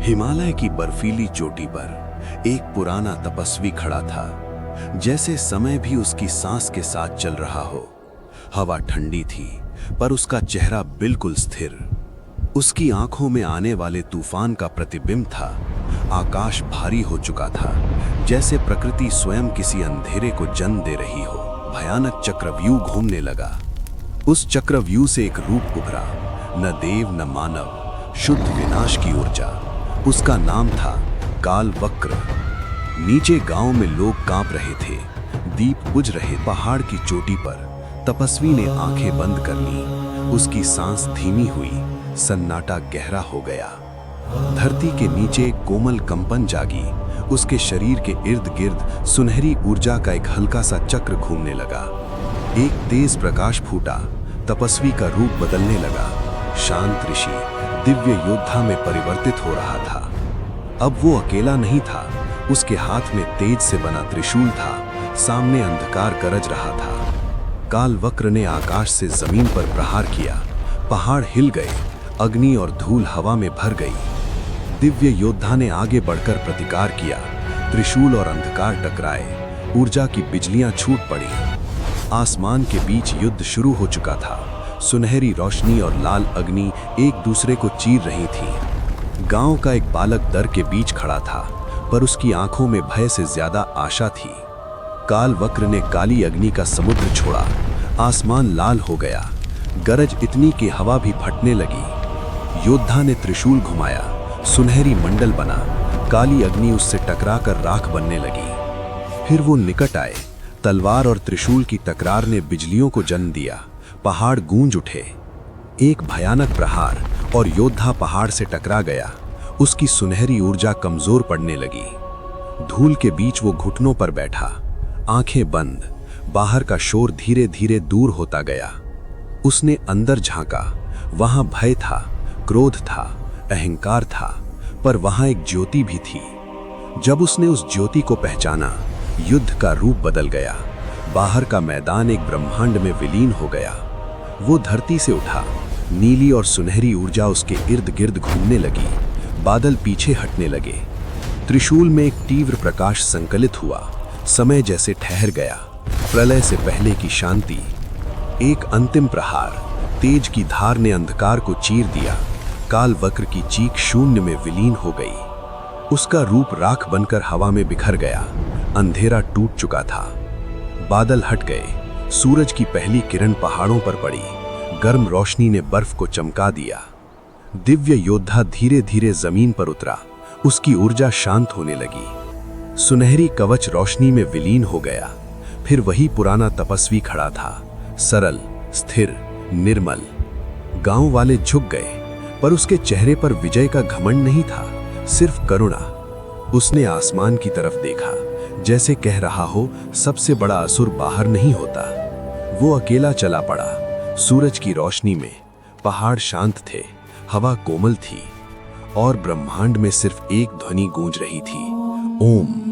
हिमालय की बर्फीली चोटी पर एक पुराना तपस्वी खड़ा था, जैसे समय भी उसकी सांस के साथ चल रहा हो। हवा ठंडी थी, पर उसका चेहरा बिल्कुल स्थिर। उसकी आंखों में आने वाले तूफान का प्रतिबिंब था। आकाश भारी हो चुका था, जैसे प्रकृति स्वयं किसी अंधेरे को जन्म दे रही हो। भयानक चक्रव्यूह घूमने लगा। उस चक्रव्यूह से एक रूप उभरा, न देव न मानव, शुद्ध विनाश की ऊर्जा। उसका नाम था काल वक्र। नीचे गांव में लोग कांप रहे थे, दीप बुझ रहे। पहाड़ की चोटी पर तपस्वी ने आंखें बंद कर ली। उसकी सांस धीमी हुई, सन्नाटा गहरा हो गया। धरती के नीचे कोमल कंपन जागी। उसके शरीर के इर्द गिर्द सुनहरी ऊर्जा का एक हल्का सा चक्र घूमने लगा। एक तेज प्रकाश फूटा, तपस्वी का रूप बदलने लगा। शांत ऋषि दिव्य योद्धा में परिवर्तित हो रहा था। अब वो अकेला नहीं था, उसके हाथ में तेज से बना त्रिशूल था। सामने अंधकार गरज रहा था। काल वक्र ने आकाश से जमीन पर प्रहार किया। पहाड़ हिल गए, अग्नि और धूल हवा में भर गई। दिव्य योद्धा ने आगे बढ़कर प्रतिकार किया। त्रिशूल और अंधकार टकराए, ऊर्जा की बिजलियां छूट पड़ी। आसमान के बीच युद्ध शुरू हो चुका था। सुनहरी रोशनी और लाल अग्नि एक दूसरे को चीर रही थी। गांव का एक बालक डर के बीच खड़ा था, पर उसकी आंखों में भय से ज्यादा आशा थी। काल वक्र ने काली अग्नि का समुद्र छोड़ा। आसमान लाल हो गया, गरज इतनी कि हवा भी फटने लगी। योद्धा ने त्रिशूल घुमाया, सुनहरी मंडल बना। काली अग्नि उससे टकराकर राख बनने लगी। फिर वो निकट आए। तलवार और त्रिशूल की तकरार ने बिजलियों को जन्म दिया। पहाड़ गूंज उठे। एक भयानक प्रहार और योद्धा पहाड़ से टकरा गया। उसकी सुनहरी ऊर्जा कमजोर पड़ने लगी। धूल के बीच वो घुटनों पर बैठा, आंखें बंद। बाहर का शोर धीरे धीरे दूर होता गया। उसने अंदर झांका। वहां भय था, क्रोध था, अहंकार था, पर वहां एक ज्योति भी थी। जब उसने उस ज्योति को पहचाना, युद्ध का रूप बदल गया। बाहर का मैदान एक ब्रह्मांड में विलीन हो गया। वो धरती से उठा, नीली और सुनहरी ऊर्जा उसके इर्द गिर्द घूमने लगी। बादल पीछे हटने लगे। त्रिशूल में एक तीव्र प्रकाश संकलित हुआ। समय जैसे ठहर गया। प्रलय से पहले की शांति। एक अंतिम प्रहार, तेज की धार ने अंधकार को चीर दिया। काल वक्र की चीख शून्य में विलीन हो गई। उसका रूप राख बनकर हवा में बिखर गया। अंधेरा टूट चुका था। बादल हट गए। सूरज की पहली किरण पहाड़ों पर पड़ी। गर्म रोशनी ने बर्फ को चमका दिया। दिव्य योद्धा धीरे धीरे जमीन पर उतरा। उसकी ऊर्जा शांत होने लगी। सुनहरी कवच रोशनी में विलीन हो गया। फिर वही पुराना तपस्वी खड़ा था, सरल, स्थिर, निर्मल। गांव वाले झुक गए, पर उसके चेहरे पर विजय का घमंड नहीं था, सिर्फ करुणा। उसने आसमान की तरफ देखा, जैसे कह रहा हो, सबसे बड़ा असुर बाहर नहीं होता। वो अकेला चला पड़ा। सूरज की रोशनी में पहाड़ शांत थे, हवा कोमल थी, और ब्रह्मांड में सिर्फ एक ध्वनि गूंज रही थी, ओम।